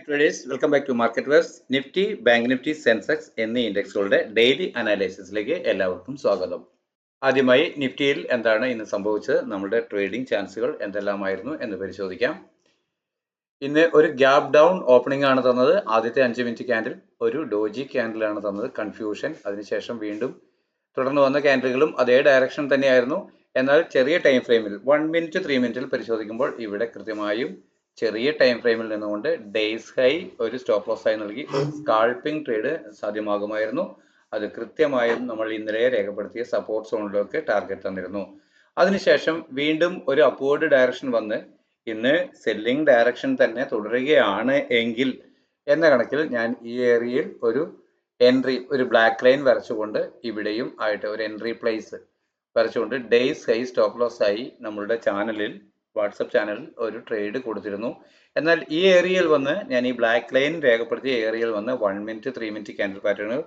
Hi traders, welcome back to market verse. Nifty, bank Nifty, Sensex എന്നീ ഇൻഡെക്സുകളുടെ daily അനാലിസിസിലേക്ക് എല്ലാവർക്കും സ്വാഗതം. ആദ്യമായി നിഫ്റ്റിയിൽ എന്താണ് ഇന്ന് സംഭവിച്ചത്, നമ്മുടെ ട്രേഡിംഗ് ചാൻസുകൾ എന്തെല്ലാമായിരുന്നു എന്ന് പരിശോധിക്കാം. ഇന്ന് ഒരു ഗ്യാപ് ഡൗൺ ഓപ്പണിംഗ് ആണ് തന്നത്. ആദ്യത്തെ 5 മിനിറ്റ് ക്യാൻഡിൽ ഒരു ഡോജി ക്യാൻഡിലാണ് തന്നത്, കൺഫ്യൂഷൻ. അതിനുശേഷം വീണ്ടും തുടർന്ന് വന്ന ക്യാൻഡിലുകളും അതേ ഡയറക്ഷൻ തന്നെയായിരുന്നു. എന്നാൽ ചെറിയ ടൈം ഫ്രെയിമിൽ 1 മിനിറ്റ് 3 മിനിറ്റിൽ പരിശോധിക്കുമ്പോൾ ഇവിടെ കൃത്യമായും ചെറിയ ടൈം ഫ്രെയിമിൽ നിന്നുകൊണ്ട് ഡേയ്സ് ഹൈ ഒരു സ്റ്റോപ്പ് ലോസ് ആയി നൽകി സ്കാൾപ്പിംഗ് ട്രേഡ് സാധ്യമാകുമായിരുന്നു. അത് കൃത്യമായും നമ്മൾ ഇന്നലെ രേഖപ്പെടുത്തിയ സപ്പോർട്ട് സോണിലേക്ക് ടാർഗറ്റ് തന്നിരുന്നു. അതിനുശേഷം വീണ്ടും ഒരു അപ്വേർഡ് ഡയറക്ഷൻ വന്ന് ഇന്ന് സെല്ലിംഗ് ഡയറക്ഷൻ തന്നെ തുടരുകയാണ് എങ്കിൽ എന്ന കണക്കിൽ ഞാൻ ഈ ഏരിയയിൽ ഒരു എൻട്രി, ഒരു ബ്ലാക്ക് ലൈൻ വരച്ചുകൊണ്ട് ഇവിടെയും ആയിട്ട് ഒരു എൻട്രി പ്ലേസ് വരച്ചുകൊണ്ട് ഡേയ്സ് ഹൈ സ്റ്റോപ്പ് ലോസ് ആയി നമ്മളുടെ ചാനലിൽ, വാട്സപ്പ് ചാനലിൽ ഒരു ട്രേഡ് കൊടുത്തിരുന്നു. എന്നാൽ ഈ ഏരിയയിൽ വന്ന് ഞാൻ ഈ ബ്ലാക്ക് ലൈൻ രേഖപ്പെടുത്തിയ ഏരിയയിൽ വന്ന് 1 മിനിറ്റ് 3 മിനിറ്റ് ക്യാൻഡിൽ പാറ്റേണുകൾ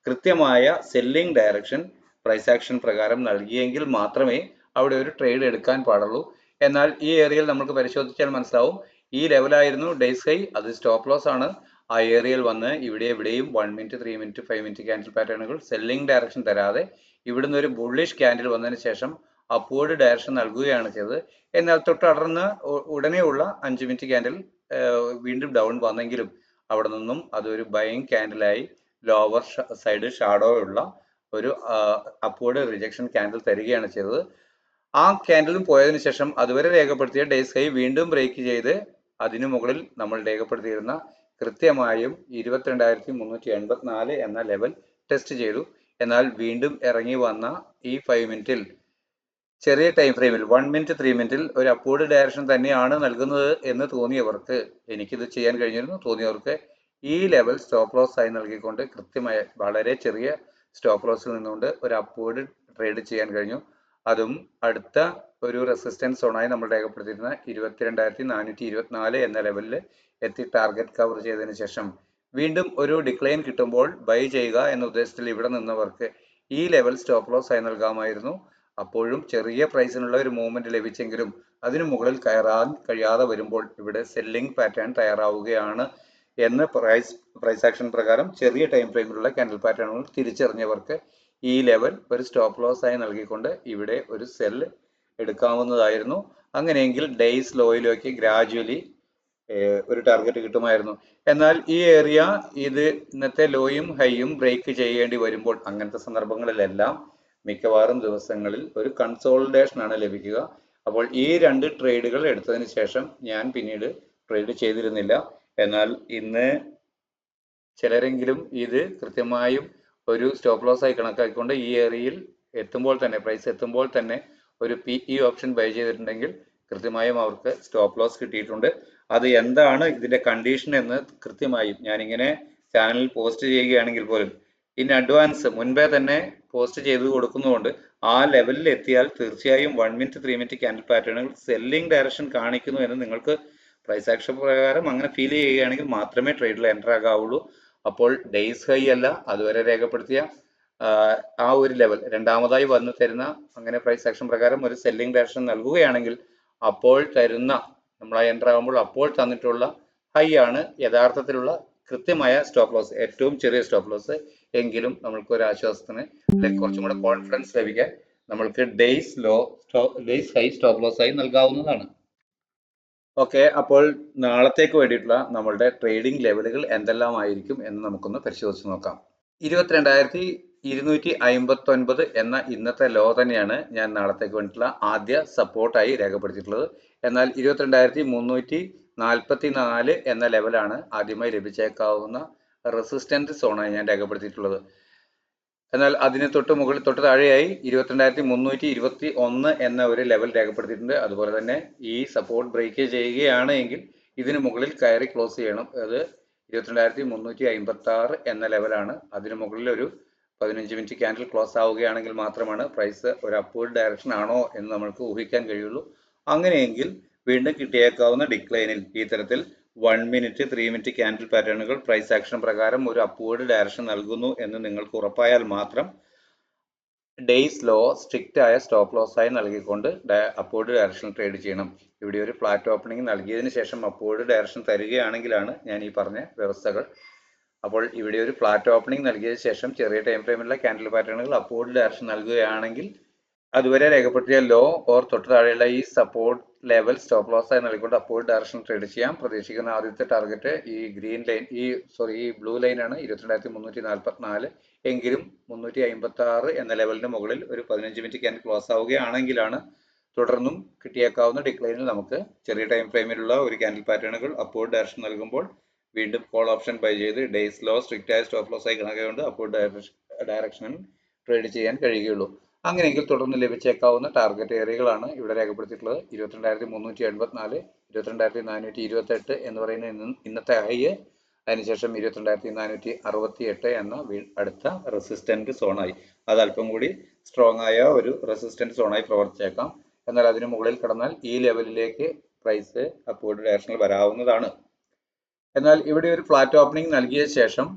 കൃത്യമായ സെല്ലിംഗ് ഡയറക്ഷൻ പ്രൈസ് ആക്ഷൻ പ്രകാരം നൽകിയെങ്കിൽ മാത്രമേ അവിടെ ഒരു ട്രേഡ് എടുക്കാൻ പാടുള്ളൂ. എന്നാൽ ഈ ഏരിയയിൽ നമുക്ക് പരിശോധിച്ചാൽ മനസ്സിലാവും, ഈ ലെവലായിരുന്നു ഡേയ്സ് ഹൈ, അത് സ്റ്റോപ്പ് ലോസ് ആണ്. ആ ഏരിയയിൽ വന്ന് ഇവിടെയും 1 മിനിറ്റ് 3 മിനിറ്റ് 5 മിനിറ്റ് ക്യാൻഡിൽ പാറ്റേണുകൾ സെല്ലിംഗ് ഡയറക്ഷൻ തരാതെ ഇവിടുന്ന് ഒരു ബുള്ളിഷ് ക്യാൻഡിൽ വന്നതിന് ശേഷം അപ്വേർഡ് ഡയറക്ഷൻ നൽകുകയാണ് ചെയ്തത്. എന്നാൽ തൊട്ടടർന്ന് ഉടനെയുള്ള 5 മിനിറ്റ് ക്യാൻഡിൽ വീണ്ടും ഡൗൺ വന്നെങ്കിലും അവിടെ നിന്നും അതൊരു ബൈയിങ് ക്യാൻഡിലായി ലോവർ സൈഡ് ഷാഡോ ഉള്ള ഒരു അപ്വേർഡ് റിജക്ഷൻ ക്യാൻഡിൽ തരികയാണ് ചെയ്തത്. ആ ക്യാൻഡിലും പോയതിനു ശേഷം അതുവരെ രേഖപ്പെടുത്തിയ ഡേയ്സ് ഹൈ വീണ്ടും ബ്രേക്ക് ചെയ്ത് അതിനു മുകളിൽ നമ്മൾ രേഖപ്പെടുത്തിയിരുന്ന കൃത്യമായും 22,384 എന്ന ലെവൽ ടെസ്റ്റ് ചെയ്തു. എന്നാൽ വീണ്ടും ഇറങ്ങി വന്ന ഈ 5 മിനിറ്റിൽ ചെറിയ ടൈം ഫ്രെയിമിൽ 1 മിനിറ്റ് 3 മിനിറ്റിൽ ഒരു അപ്വേർഡ് ഡയറക്ഷൻ തന്നെയാണ് നൽകുന്നത് എന്ന് തോന്നിയവർക്ക്, എനിക്കിത് ചെയ്യാൻ കഴിഞ്ഞിരുന്നു തോന്നിയവർക്ക്, ഈ ലെവൽ സ്റ്റോപ്പ് ലോസ് ആയി നൽകിക്കൊണ്ട് കൃത്യമായ വളരെ ചെറിയ സ്റ്റോപ്പ് ലോസിൽ നിന്നുകൊണ്ട് ഒരു അപ്വേർഡ് ട്രേഡ് ചെയ്യാൻ കഴിഞ്ഞു. അതും അടുത്ത ഒരു റെസിസ്റ്റൻസ് സോണായി നമ്മൾ രേഖപ്പെടുത്തിയിരുന്ന 22,424 എന്ന ലെവലിൽ എത്തി ടാർഗറ്റ് കവർ ചെയ്തതിന് ശേഷം വീണ്ടും ഒരു ഡിക്ലൈൻ കിട്ടുമ്പോൾ ബൈ ചെയ്യുക എന്ന ഉദ്ദേശത്തിൽ ഇവിടെ നിന്നവർക്ക് ഈ ലെവൽ സ്റ്റോപ്പ് ലോസ് ആയി നൽകാമായിരുന്നു. അപ്പോഴും ചെറിയ പ്രൈസിനുള്ള ഒരു മൂവ്മെന്റ് ലഭിച്ചെങ്കിലും അതിനു മുകളിൽ കയറാൻ കഴിയാതെ വരുമ്പോൾ ഇവിടെ സെല്ലിംഗ് പാറ്റേൺ തയ്യാറാവുകയാണ് എന്ന് പ്രൈസ് ആക്ഷൻ പ്രകാരം ചെറിയ ടൈം ഫ്രെയിമിലുള്ള ക്യാൻഡിൽ പാറ്റേണുകൾ തിരിച്ചറിഞ്ഞവർക്ക് ഈ ലെവൽ ഒരു സ്റ്റോപ്പ് ലോസ് ആയി നൽകിക്കൊണ്ട് ഇവിടെ ഒരു സെൽ എടുക്കാവുന്നതായിരുന്നു. അങ്ങനെയെങ്കിൽ ഡേയ്സ് ലോയിലേക്ക് ഗ്രാജുവലി ഒരു ടാർഗറ്റ് കിട്ടുമായിരുന്നു. എന്നാൽ ഈ ഏരിയ ഇത് ഇന്നത്തെ ലോയും ഹൈയും ബ്രേക്ക് ചെയ്യേണ്ടി വരുമ്പോൾ അങ്ങനത്തെ സന്ദർഭങ്ങളിലെല്ലാം മിക്കവാറും ദിവസങ്ങളിൽ ഒരു കൺസോളിഡേഷൻ ആണ് ലഭിക്കുക. അപ്പോൾ ഈ രണ്ട് ട്രേഡുകൾ എടുത്തതിന് ശേഷം ഞാൻ പിന്നീട് ട്രേഡ് ചെയ്തിരുന്നില്ല. എന്നാൽ ഇന്ന് ചിലരെങ്കിലും ഇത് കൃത്യമായും ഒരു സ്റ്റോപ്പ് ലോസ് ആയി കണക്കാക്കിക്കൊണ്ട് ഈ ഏരിയയിൽ എത്തുമ്പോൾ തന്നെ, പ്രൈസ് എത്തുമ്പോൾ തന്നെ ഒരു PE ഓപ്ഷൻ ബൈ ചെയ്തിട്ടുണ്ടെങ്കിൽ കൃത്യമായും അവർക്ക് സ്റ്റോപ്പ് ലോസ് കിട്ടിയിട്ടുണ്ട്. അത് എന്താണ് ഇതിന്റെ കണ്ടീഷൻ എന്ന് കൃത്യമായും ഞാനിങ്ങനെ ചാനലിൽ പോസ്റ്റ് ചെയ്യുകയാണെങ്കിൽ പോലും ഇൻ അഡ്വാൻസ് മുൻപേ തന്നെ പോസ്റ്റ് ചെയ്ത് കൊടുക്കുന്നതുകൊണ്ട് ആ ലെവലിൽ എത്തിയാൽ തീർച്ചയായും 1 മിനിറ്റ് 3 മിനിറ്റ് ക്യാൻഡിൽ പാറ്റേണുകൾ സെല്ലിംഗ് ഡയറക്ഷൻ കാണിക്കുന്നു എന്ന് നിങ്ങൾക്ക് പ്രൈസ് ആക്ഷൻ പ്രകാരം അങ്ങനെ ഫീൽ ചെയ്യുകയാണെങ്കിൽ മാത്രമേ ട്രേഡിൽ എൻ്റർ ആകാവുള്ളൂ. അപ്പോൾ ഡേയ്സ് ഹൈ അല്ല, അതുവരെ രേഖപ്പെടുത്തിയ ആ ഒരു ലെവൽ രണ്ടാമതായി വന്നു തരുന്ന, അങ്ങനെ പ്രൈസ് ആക്ഷൻ പ്രകാരം ഒരു സെല്ലിംഗ് ഡയറക്ഷൻ നൽകുകയാണെങ്കിൽ അപ്പോൾ തരുന്ന, നമ്മൾ എൻ്റർ ആകുമ്പോൾ അപ്പോൾ തന്നിട്ടുള്ള ഹൈ ആണ് യഥാർത്ഥത്തിലുള്ള കൃത്യമായ സ്റ്റോപ്പ് ലോസ്, ഏറ്റവും ചെറിയ സ്റ്റോപ്പ് ലോസ്. എങ്കിലും നമ്മൾക്ക് ഒരു ആശ്വാസത്തിന് അല്ലെങ്കിൽ കുറച്ചും കൂടെ കോൺഫിഡൻസ് ലഭിക്കാൻ നമ്മൾക്ക് ഡേയ്സ് ഹൈ സ്റ്റോപ്പ് ലോസ് ആയി നൽകാവുന്നതാണ്. ഓക്കെ, അപ്പോൾ നാളത്തേക്ക് വേണ്ടിയിട്ടുള്ള നമ്മളുടെ ട്രേഡിംഗ് ലെവലുകൾ എന്തെല്ലാം ആയിരിക്കും എന്ന് നമുക്കൊന്ന് പരിശോധിച്ച് നോക്കാം. 22,259 എന്ന ഇന്നത്തെ ലോ തന്നെയാണ് ഞാൻ നാളത്തേക്ക് വേണ്ടിയിട്ടുള്ള ആദ്യ സപ്പോർട്ടായി രേഖപ്പെടുത്തിയിട്ടുള്ളത്. എന്നാൽ 22,344 എന്ന ലെവലാണ് ആദ്യമായി ലഭിച്ചേക്കാവുന്ന റെസിസ്റ്റൻസ് സോണായി ഞാൻ രേഖപ്പെടുത്തിയിട്ടുള്ളത്. എന്നാൽ അതിന് തൊട്ട് മുകളിൽ തൊട്ട് താഴെയായി 22,321 എന്ന ഒരു ലെവൽ രേഖപ്പെടുത്തിയിട്ടുണ്ട്. അതുപോലെ തന്നെ ഈ സപ്പോർട്ട് ബ്രേക്ക് ചെയ്യുകയാണ് എങ്കിൽ ഇതിന് മുകളിൽ കയറി ക്ലോസ് ചെയ്യണം. അത് 22,356 എന്ന ലെവലാണ്. അതിന് മുകളിൽ ഒരു 15 മിനിറ്റ് ക്യാൻഡിൽ ക്ലോസ് ആവുകയാണെങ്കിൽ മാത്രമാണ് പ്രൈസ് ഒരു അപ്വേർഡ് ഡയറക്ഷൻ ആണോ എന്ന് നമ്മൾക്ക് ഊഹിക്കാൻ കഴിയുള്ളൂ. അങ്ങനെയെങ്കിൽ വീണ്ടും കിട്ടിയേക്കാവുന്ന ഡിക്ലൈനിൽ ഈ തരത്തിൽ 1 മിനിറ്റ് 3 മിനിറ്റ് ക്യാൻഡിൽ പാറ്റേണുകൾ പ്രൈസ് ആക്ഷൻ പ്രകാരം ഒരു അപ്വേർഡ് ഡയറക്ഷൻ നൽകുന്നു എന്ന് നിങ്ങൾക്ക് ഉറപ്പായാൽ മാത്രം ഡേയ്സ് ലോ സ്ട്രിക്റ്റ് ആയ സ്റ്റോപ്പ് ലോസ് ആയി നൽകിക്കൊണ്ട് അപ്വേർഡ് ഡയറക്ഷൻ ട്രേഡ് ചെയ്യണം. ഇവിടെ ഒരു ഫ്ലാറ്റ് ഓപ്പണിംഗ് നൽകിയതിന് ശേഷം അപ്വേർഡ് ഡയറക്ഷൻ തരികയാണെങ്കിലാണ് ഞാൻ ഈ പറഞ്ഞ വ്യവസ്ഥകൾ. അപ്പോൾ ഇവിടെ ഒരു ഫ്ലാറ്റ് ഓപ്പണിംഗ് നൽകിയതിനു ശേഷം ചെറിയ ടൈം ഫ്രെയിമിലുള്ള ക്യാൻഡിൽ പാറ്റേണുകൾ അപ്വേർഡ് ഡയറക്ഷൻ നൽകുകയാണെങ്കിൽ അതുവരെ രേഖപ്പെടുത്തിയ ലോ ഓർ തൊട്ട് താഴെയുള്ള ഈ സപ്പോർട്ട് ലെവൽ സ്റ്റോപ്പ് ലോസ് ആയി നൽകിക്കൊണ്ട് അപ്വേർഡ് ഡയറക്ഷൻ ട്രേഡ് ചെയ്യാം. പ്രതീക്ഷിക്കുന്ന ആദ്യത്തെ ടാർഗറ്റ് ഈ ഗ്രീൻ ലൈൻ ഈ ബ്ലൂ ലൈനാണ് 22,344. എങ്കിലും 356 എന്ന ലെവലിന് മുകളിൽ ഒരു 15 മിനിറ്റ് ക്യാൻഡിൽ ക്ലോസ് ആവുകയാണെങ്കിലാണ് തുടർന്നും കിട്ടിയേക്കാവുന്ന ഡിക്ലൈനിൽ നമുക്ക് ചെറിയ ടൈം ഫ്രെയിമിലുള്ള ഒരു ക്യാൻഡിൽ പാറ്റേണുകൾ അപ്വേർഡ് ഡയറക്ഷൻ നൽകുമ്പോൾ വീണ്ടും കോൾ ഓപ്ഷൻ ബൈ ചെയ്ത് ഡേയ്സ് ലോ സ്ട്രിക്റ്റ് ആയ സ്റ്റോപ്പ് ലോസ് ആയി കണക്കുകൊണ്ട് അപ്വേർഡ് ഡയറക്ഷനിൽ ട്രേഡ് ചെയ്യാൻ കഴിയുകയുള്ളൂ. അങ്ങനെയെങ്കിൽ തുടർന്ന് ലഭിച്ചേക്കാവുന്ന ടാർഗറ്റ് ഏരിയകളാണ് ഇവിടെ രേഖപ്പെടുത്തിയിട്ടുള്ളത്. 22,384, 22,428 എന്ന് പറയുന്ന ഇന്നത്തെ ഹൈ, അതിനുശേഷം 22,468 എന്ന അടുത്ത റെസിസ്റ്റന്റ് സോണായി. അത് അല്പം കൂടി സ്ട്രോങ് ആയ ഒരു റെസിസ്റ്റന്റ് സോണായി പ്രവർത്തിച്ചേക്കാം. എന്നാൽ അതിന് മുകളിൽ കടന്നാൽ ഈ ലെവലിലേക്ക് പ്രൈസ് അപ്വേർഡ് ഡയറക്ഷനിൽ വരാവുന്നതാണ്. എന്നാൽ ഇവിടെ ഒരു ഫ്ലാറ്റ് ഓപ്പണിംഗ് നൽകിയ ശേഷം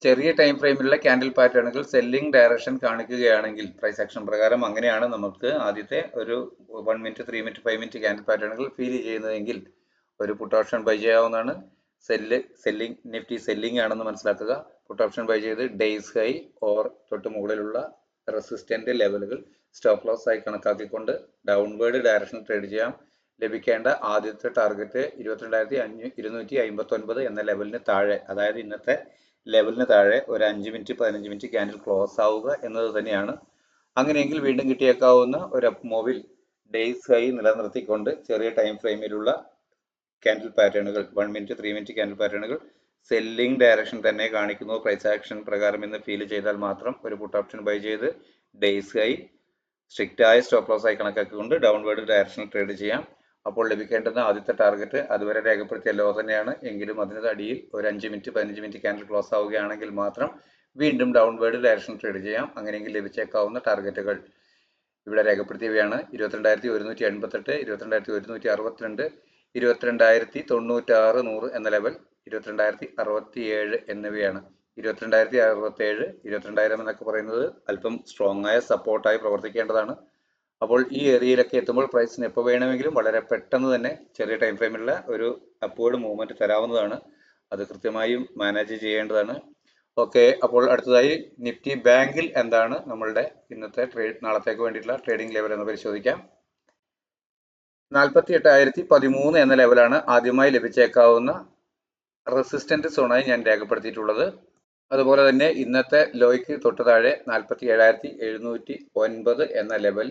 ചെറിയ ടൈം ഫ്രെയിമിലുള്ള ക്യാൻഡിൽ പാറ്റേണുകൾ സെല്ലിംഗ് ഡയറക്ഷൻ കാണിക്കുകയാണെങ്കിൽ പ്രൈസ് ആക്ഷൻ പ്രകാരം അങ്ങനെയാണ് നമുക്ക് ആദ്യത്തെ ഒരു 1 മിനിറ്റ് 3 മിനിറ്റ് 5 മിനിറ്റ് ക്യാൻഡിൽ പാറ്റേണുകൾ ഫീൽ ചെയ്യുന്നതെങ്കിൽ ഒരു പുട്ട് ഓപ്ഷൻ ബൈ ചെയ്യാവുന്നതാണ്. സെല്ലിംഗ് നിഫ്റ്റി സെല്ലിംഗ് ആണെന്ന് മനസ്സിലാക്കുക. പുട്ട് ഓപ്ഷൻ ബൈ ചെയ്ത് ഡേയ്സ് ഹൈ ഓർ തൊട്ട് മുകളിലുള്ള റെസിസ്റ്റന്റ് ലെവലുകൾ സ്റ്റോപ്പ് ലോസ് ആയി കണക്കാക്കിക്കൊണ്ട് ഡൗൺവേർഡ് ഡയറക്ഷൻ ട്രേഡ് ചെയ്യാം. ലഭിക്കേണ്ട ആദ്യത്തെ ടാർഗറ്റ് 22,259 എന്ന ലെവലിന് താഴെ, അതായത് ഇന്നത്തെ ലെവലിന് താഴെ ഒരു 5 മിനിറ്റ് 15 മിനിറ്റ് ക്യാൻഡിൽ ക്ലോസ് ആവുക എന്നത് തന്നെയാണ്. അങ്ങനെയെങ്കിൽ വീണ്ടും കിട്ടിയേക്കാവുന്ന ഒരു അപ്പ് മൂവിൽ ഡേയ്സ് ഹൈ നിലനിർത്തിക്കൊണ്ട് ചെറിയ ടൈം ഫ്രെയിമിലുള്ള ക്യാൻഡിൽ പാറ്റേണുകൾ 1 മിനിറ്റ് 3 മിനിറ്റ് ക്യാൻഡിൽ പാറ്റേണുകൾ സെല്ലിംഗ് ഡയറക്ഷൻ തന്നെ കാണിക്കുന്നു പ്രൈസ് ആക്ഷൻ പ്രകാരം എന്ന് ഫീൽ ചെയ്താൽ മാത്രം ഒരു പുട്ട് ഓപ്ഷൻ ബൈ ചെയ്ത് ഡേയ്സ് ഹൈ സ്ട്രിക്റ്റ് ആയ സ്റ്റോപ്പ് ലോസ് ആയി കണക്കാക്കിക്കൊണ്ട് ഡൗൺവേർഡ് ഡയറക്ഷൻ ട്രേഡ് ചെയ്യാം. അപ്പോൾ ലഭിക്കേണ്ടുന്ന ആദ്യത്തെ ടാർഗറ്റ് അതുവരെ രേഖപ്പെടുത്തിയ ലോ തന്നെയാണ്. എങ്കിലും അതിന് അടിയിൽ ഒരു 5 മിനിറ്റ് 15 മിനിറ്റ് ക്യാൻഡിൽ ക്ലോസ് ആവുകയാണെങ്കിൽ മാത്രം വീണ്ടും ഡൗൺവേർഡ് ഡയറക്ഷൻ ട്രേഡ് ചെയ്യാം. അങ്ങനെയെങ്കിൽ ലഭിച്ചേക്കാവുന്ന ടാർഗറ്റുകൾ ഇവിടെ രേഖപ്പെടുത്തിയവയാണ്. 22,188, 22,162, 22,096 100 എന്ന ലെവൽ, 22,067 എന്നിവയാണ്. 22,067, 22,000 എന്നൊക്കെ പറയുന്നത് അല്പം സ്ട്രോങ് ആയ സപ്പോർട്ടായി പ്രവർത്തിക്കേണ്ടതാണ്. അപ്പോൾ ഈ ഏരിയയിലൊക്കെ എത്തുമ്പോൾ പ്രൈസിന് എപ്പോൾ വേണമെങ്കിലും വളരെ പെട്ടെന്ന് തന്നെ ചെറിയ ടൈം ഫ്രെയിമിലുള്ള ഒരു അപ്വേർഡ് മൂവ്മെന്റ് തരാവുന്നതാണ്. അത് കൃത്യമായും മാനേജ് ചെയ്യേണ്ടതാണ്. ഓക്കെ, അപ്പോൾ അടുത്തതായി നിഫ്റ്റി ബാങ്കിൽ എന്താണ് നമ്മളുടെ ഇന്നത്തെ നാളത്തേക്ക് വേണ്ടിയിട്ടുള്ള ട്രേഡിംഗ് ലെവൽ എന്ന് പരിശോധിക്കാം. 48,013 എന്ന ലെവലാണ് ആദ്യമായി ലഭിച്ചേക്കാവുന്ന റെസിസ്റ്റന്റ് സോണായി ഞാൻ രേഖപ്പെടുത്തിയിട്ടുള്ളത്. അതുപോലെ തന്നെ ഇന്നത്തെ ലോയ്ക്ക് തൊട്ട് താഴെ 47,709 എന്ന ലെവൽ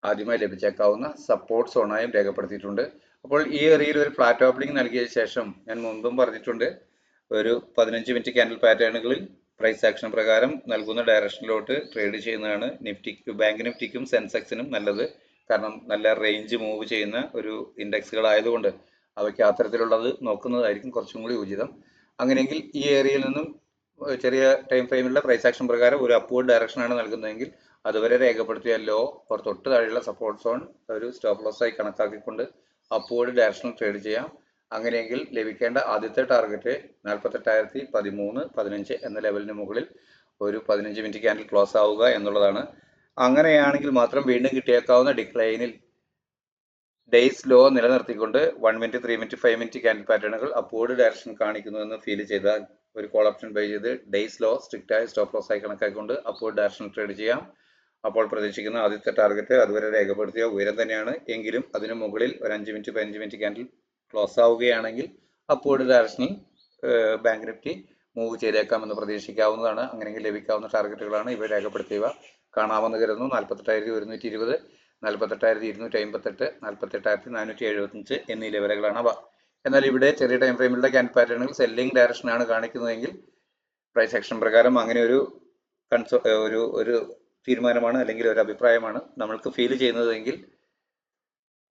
ആദ്യമായി ലഭിച്ചേക്കാവുന്ന സപ്പോർട്ട് സോണായും രേഖപ്പെടുത്തിയിട്ടുണ്ട്. അപ്പോൾ ഈ ഏരിയയിൽ ഒരു ഫ്ലാറ്റ് ഓപ്പണിംഗ് നൽകിയ ശേഷം ഞാൻ മുൻപും പറഞ്ഞിട്ടുണ്ട്, ഒരു 15 മിനിറ്റ് ക്യാൻഡിൽ പാറ്റേണുകളിൽ പ്രൈസ് ആക്ഷൻ പ്രകാരം നൽകുന്ന ഡയറക്ഷനിലോട്ട് ട്രേഡ് ചെയ്യുന്നതാണ് ബാങ്ക് നിഫ്റ്റിക്കും സെൻസെക്സിനും നല്ലത്. കാരണം നല്ല റേഞ്ച് മൂവ് ചെയ്യുന്ന ഒരു ഇൻഡെക്സുകളായതുകൊണ്ട് അവയ്ക്ക് അത്തരത്തിലുള്ളത് നോക്കുന്നതായിരിക്കും കുറച്ചും കൂടി ഉചിതം. അങ്ങനെയെങ്കിൽ ഈ ഏരിയയിൽ നിന്നും ചെറിയ ടൈം ഫ്രെയിമിലുള്ള പ്രൈസ് ആക്ഷൻ പ്രകാരം ഒരു അപ്വേർഡ് ഡയറക്ഷനാണ് നൽകുന്നതെങ്കിൽ അതുവരെ രേഖപ്പെടുത്തിയ ലോ ഓർ തൊട്ട് താഴെയുള്ള സപ്പോർട്ട് സോൺ ഒരു സ്റ്റോപ്പ് ലോസ് ആയി കണക്കാക്കിക്കൊണ്ട് അപ്വേർഡ് ഡയറക്ഷനിൽ ട്രേഡ് ചെയ്യാം. അങ്ങനെയെങ്കിൽ ലഭിക്കേണ്ട ആദ്യത്തെ ടാർഗറ്റ് 48,013-15 എന്ന ലെവലിന് മുകളിൽ ഒരു 15 മിനിറ്റ് ക്യാൻഡിൽ ക്ലോസ് ആവുക എന്നുള്ളതാണ്. അങ്ങനെയാണെങ്കിൽ മാത്രം വീണ്ടും കിട്ടിയേക്കാവുന്ന ഡിക്ലൈനിൽ ഡേയ്സ് ലോ നിലനിർത്തിക്കൊണ്ട് 1 മിനിറ്റ് 3 മിനിറ്റ് 5 മിനിറ്റ് ക്യാൻഡിൽ പാറ്റേണുകൾ അപ്വേർഡ് ഡയറക്ഷൻ കാണിക്കുന്നുവെന്ന് ഫീൽ ചെയ്താൽ ഒരു കോൾ ഓപ്ഷൻ ബൈ ചെയ്ത് ഡേയ്സ് ലോ സ്ട്രിക്റ്റ് ആയ സ്റ്റോപ്പ് ലോസ് ആയി കണക്കാക്കിക്കൊണ്ട് അപ്വേർഡ് ഡയറക്ഷൻ ട്രേഡ് ചെയ്യാം. അപ്പോൾ പ്രതീക്ഷിക്കുന്ന ആദ്യത്തെ ടാർഗറ്റ് അതുവരെ രേഖപ്പെടുത്തിയ ഉയരം തന്നെയാണ്. എങ്കിലും അതിന് മുകളിൽ ഒരു 5 മിനിറ്റ് 15 മിനിറ്റ് ക്യാൻഡിൽ ക്ലോസ് ആവുകയാണെങ്കിൽ അപ്വേർഡ് ഡയറക്ഷനിൽ ബാങ്ക് നിഫ്റ്റി മൂവ് ചെയ്തേക്കാമെന്ന് പ്രതീക്ഷിക്കാവുന്നതാണ്. അങ്ങനെയെങ്കിൽ ലഭിക്കാവുന്ന ടാർഗറ്റുകളാണ് ഇവ രേഖപ്പെടുത്തിയവ. കാണാമെന്ന് കരുതുന്നു. 48,120, 48,258, 48,475 എന്നീ ലെവലുകളാണ് അവ. എന്നാൽ ഇവിടെ ചെറിയ ടൈം ഫ്രെയിമിലുള്ള ക്യാൻഡിൽ പാറ്റേണുകൾ സെല്ലിംഗ് ഡയറക്ഷനാണ് കാണിക്കുന്നതെങ്കിൽ പ്രൈസ് ആക്ഷൻ പ്രകാരം അങ്ങനെ ഒരു തീരുമാനമാണ് അല്ലെങ്കിൽ ഒരു അഭിപ്രായമാണ് നമ്മൾക്ക് ഫീൽ ചെയ്യുന്നതെങ്കിൽ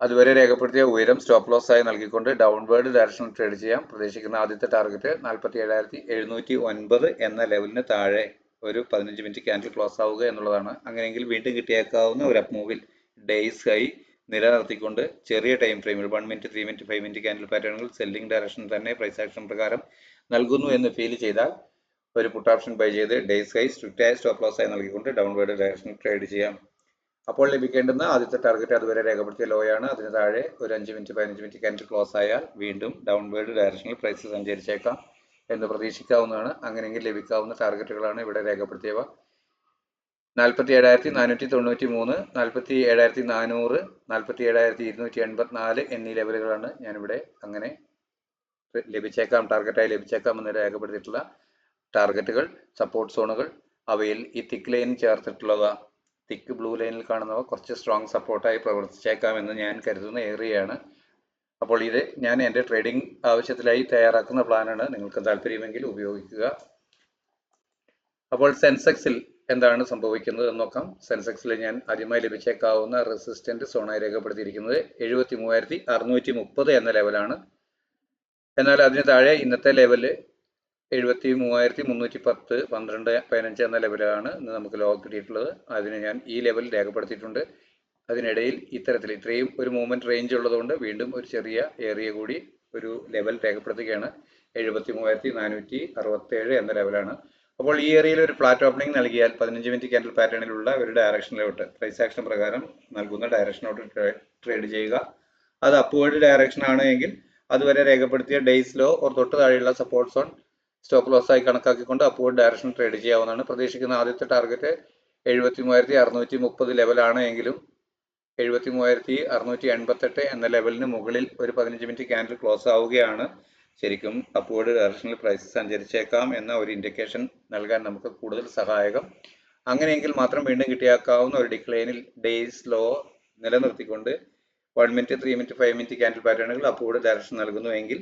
അതുവരെ രേഖപ്പെടുത്തിയ ഉയരം സ്റ്റോപ്പ് ലോസ് ആയി നൽകിക്കൊണ്ട് ഡൗൺവേർഡ് ഡയറക്ഷൻ ട്രേഡ് ചെയ്യാം. പ്രതീക്ഷിക്കുന്ന ആദ്യത്തെ ടാർഗറ്റ് 47,709 എന്ന ലെവലിന് താഴെ ഒരു 15 മിനിറ്റ് ക്യാൻഡിൽ ക്ലോസ് ആവുക എന്നുള്ളതാണ്. അങ്ങനെയെങ്കിൽ വീണ്ടും കിട്ടിയേക്കാവുന്ന ഒരു അപ്പ് മൂവിൽ ഡേയ്സ് ഹൈ നിലനിർത്തിക്കൊണ്ട് ചെറിയ ടൈം ഫ്രെയിമിൽ 1 മിനിറ്റ് 3 മിനിറ്റ് 5 മിനിറ്റ് ക്യാൻഡിൽ പാറ്റേണുകൾ സെല്ലിംഗ് ഡയറക്ഷൻ തന്നെ പ്രൈസ് ആക്ഷൻ പ്രകാരം നൽകുന്നു എന്ന് ഫീൽ ചെയ്താൽ ഒരു പുട്ട് ഓപ്ഷൻ ബൈ ചെയ്ത് ഡേയ്സ് ഹൈ സ്ട്രിക്റ്റ് ആയ സ്റ്റോപ്പ് ലോസ് ആയി നൽകിക്കൊണ്ട് ഡൗൺവേർഡ് ഡയറക്ഷൻ ട്രേഡ് ചെയ്യാം. അപ്പോൾ ലഭിക്കേണ്ടുന്ന ആദ്യത്തെ ടാർഗറ്റ് അതുവരെ രേഖപ്പെടുത്തിയ ലോ ആണ്. അതിന് താഴെ ഒരു 5 മിനിറ്റ് 15 മിനിറ്റ് ക്യാൻഡിൽ ക്ലോസ് ആയാൽ വീണ്ടും ഡൗൺവേർഡ് ഡയറക്ഷനിൽ പ്രൈസ് സഞ്ചരിച്ചേക്കാം എന്ന് പ്രതീക്ഷിക്കാവുന്നതാണ്. അങ്ങനെയെങ്കിൽ ലഭിക്കാവുന്ന ടാർഗറ്റുകളാണ് ഇവിടെ രേഖപ്പെടുത്തിയവ. 47,493, 47,400, 47,284 എന്നീ ലെവലുകളാണ് ഞാനിവിടെ അങ്ങനെ ലഭിച്ചേക്കാം, ടാർഗറ്റായി ലഭിച്ചേക്കാം എന്ന് രേഖപ്പെടുത്തിയിട്ടുള്ള ടാർഗറ്റുകൾ, സപ്പോർട്ട് സോണുകൾ. അവയിൽ ഈ തിക്ക് ലൈൻ ചേർത്തിട്ടുള്ളവ, തിക്ക് ബ്ലൂ ലൈനിൽ കാണുന്നവ കുറച്ച് സ്ട്രോങ് സപ്പോർട്ടായി പ്രവർത്തിച്ചേക്കാം എന്ന് ഞാൻ കരുതുന്ന ഏരിയയാണ്. അപ്പോൾ ഇത് ഞാൻ എൻ്റെ ട്രേഡിംഗ് ആവശ്യത്തിലായി തയ്യാറാക്കുന്ന പ്ലാനാണ്. നിങ്ങൾക്ക് താല്പര്യമെങ്കിൽ ഉപയോഗിക്കുക. അപ്പോൾ സെൻസെക്സിൽ എന്താണ് സംഭവിക്കുന്നത് എന്ന് നോക്കാം. സെൻസെക്സിൽ ഞാൻ ആദ്യമായി ലഭിച്ചേക്കാവുന്ന റെസിസ്റ്റന്റ് സോണായി രേഖപ്പെടുത്തിയിരിക്കുന്നത് 73,630 എന്ന ലെവലാണ്. എന്നാൽ അതിന് താഴെ ഇന്നത്തെ ലെവല് 73,310, 12, 15 എന്ന ലെവലാണ് ഇന്ന് നമുക്ക് ലോ കിട്ടിയിട്ടുള്ളത്. അതിന് ഞാൻ ഈ ലെവൽ രേഖപ്പെടുത്തിയിട്ടുണ്ട്. അതിനിടയിൽ ഇത്രയും ഒരു മൂവ്മെന്റ് റേഞ്ച് ഉള്ളതുകൊണ്ട് വീണ്ടും ഒരു ചെറിയ ഏരിയ കൂടി ഒരു ലെവൽ രേഖപ്പെടുത്തുകയാണ്. 73,467 എന്ന ലെവലാണ്. അപ്പോൾ ഈ ഏരിയയിൽ ഒരു ഫ്ലാറ്റ് ഓപ്പണിംഗ് നൽകിയാൽ 15 മിനിറ്റ് ക്യാൻഡിൽ പാറ്റേണിലുള്ള ഒരു ഡയറക്ഷനിലോട്ട്, പ്രൈസ് ആക്ഷൻ പ്രകാരം നൽകുന്ന ഡയറക്ഷനിലോട്ട് ട്രേഡ് ചെയ്യുക. അത് അപ്വേർഡ് ഡയറക്ഷൻ ആണ് എങ്കിൽ അതുവരെ രേഖപ്പെടുത്തിയ ഡേയ്സ് ലോ തൊട്ട് താഴെയുള്ള സപ്പോർട്ട് സോൺ സ്റ്റോപ്പ് ലോസ് ആയി കണക്കാക്കിക്കൊണ്ട് അപ്വേർഡ് ഡയറക്ഷൻ ട്രേഡ് ചെയ്യാവുന്നതാണ്. പ്രതീക്ഷിക്കുന്ന ആദ്യത്തെ ടാർഗറ്റ് 73,630 ലെവലാണ് എങ്കിലും 73,688 എന്ന ലെവലിന് മുകളിൽ ഒരു 15 മിനിറ്റ് ക്യാൻഡിൽ ക്ലോസ് ആവുകയാണ് ശരിക്കും അപ്വേർഡ് ഡയറക്ഷനിൽ പ്രൈസ് സഞ്ചരിച്ചേക്കാം എന്ന ഒരു ഇൻഡിക്കേഷൻ നൽകാൻ നമുക്ക് കൂടുതൽ സഹായകം. അങ്ങനെയെങ്കിൽ മാത്രം വീണ്ടും കിട്ടിയേക്കാവുന്ന ഒരു ഡിക്ലൈനിൽ ഡേയ്സ് ലോ നിലനിർത്തിക്കൊണ്ട് 1 മിനിറ്റ് 3 മിനിറ്റ് 5 മിനിറ്റ് ക്യാൻഡിൽ പാറ്റേണുകൾ അപ്വേർഡ് ഡയറക്ഷൻ നൽകുന്നുവെങ്കിൽ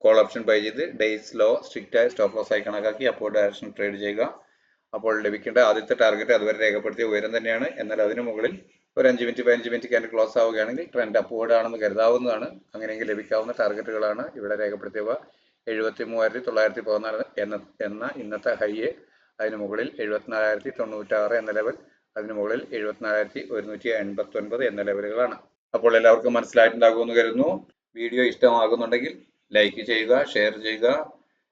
കോൾ ഓപ്ഷൻ ബൈ ചെയ്ത് ഡേയ്സ് ലോ സ്ട്രിക്റ്റ് ആയ സ്റ്റോപ്പ് ലോസ് ആയി കണക്കാക്കി അപ്വേർഡ് ഡയറക്ഷൻ ട്രേഡ് ചെയ്യുക. അപ്പോൾ ലഭിക്കേണ്ട ആദ്യത്തെ ടാർഗറ്റ് അതുവരെ രേഖപ്പെടുത്തിയ ഉയരം തന്നെയാണ്. എന്നാൽ അതിന് മുകളിൽ ഒരു 5 മിനിറ്റ് 15 മിനിറ്റ് ക്യാൻഡിൽ ക്ലോസ് ആവുകയാണെങ്കിൽ ട്രെൻഡ് അപ്വേർഡ് ആണെന്ന് കരുതാവുന്നതാണ്. അങ്ങനെയെങ്കിൽ ലഭിക്കാവുന്ന ടാർഗറ്റുകളാണ് ഇവിടെ രേഖപ്പെടുത്തിയവ. 73,914 എന്ന ഇന്നത്തെ ഹൈ, അതിന് മുകളിൽ 74,096 എന്ന ലെവൽ, അതിന് മുകളിൽ 74,189 എന്ന ലെവലുകളാണ്. അപ്പോൾ എല്ലാവർക്കും മനസ്സിലായിട്ടുണ്ടാകുമെന്ന് കരുതുന്നു. വീഡിയോ ഇഷ്ടമാകുന്നുണ്ടെങ്കിൽ ലൈക്ക് ചെയ്യുക, ഷെയർ ചെയ്യുക.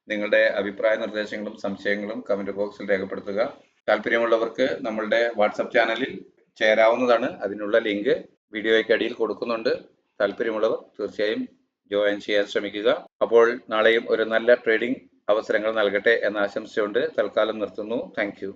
നിങ്ങളുടെ അഭിപ്രായ നിർദ്ദേശങ്ങളും സംശയങ്ങളും കമന്റ് ബോക്സിൽ രേഖപ്പെടുത്തുക. താല്പര്യമുള്ളവർക്ക് നമ്മളുടെ വാട്സപ്പ് ചാനലിൽ ചേരാവുന്നതാണ്. അതിനുള്ള ലിങ്ക് വീഡിയോയ്ക്ക് അടിയിൽ കൊടുക്കുന്നുണ്ട്. താല്പര്യമുള്ളവർ തീർച്ചയായും ജോയിൻ ചെയ്യാൻ ശ്രമിക്കുക. അപ്പോൾ നാളെയും ഒരു നല്ല ട്രേഡിംഗ് അവസരങ്ങൾ നൽകട്ടെ എന്ന് ആശംസിച്ചുകൊണ്ട് തൽക്കാലം നിർത്തുന്നു. Thank you.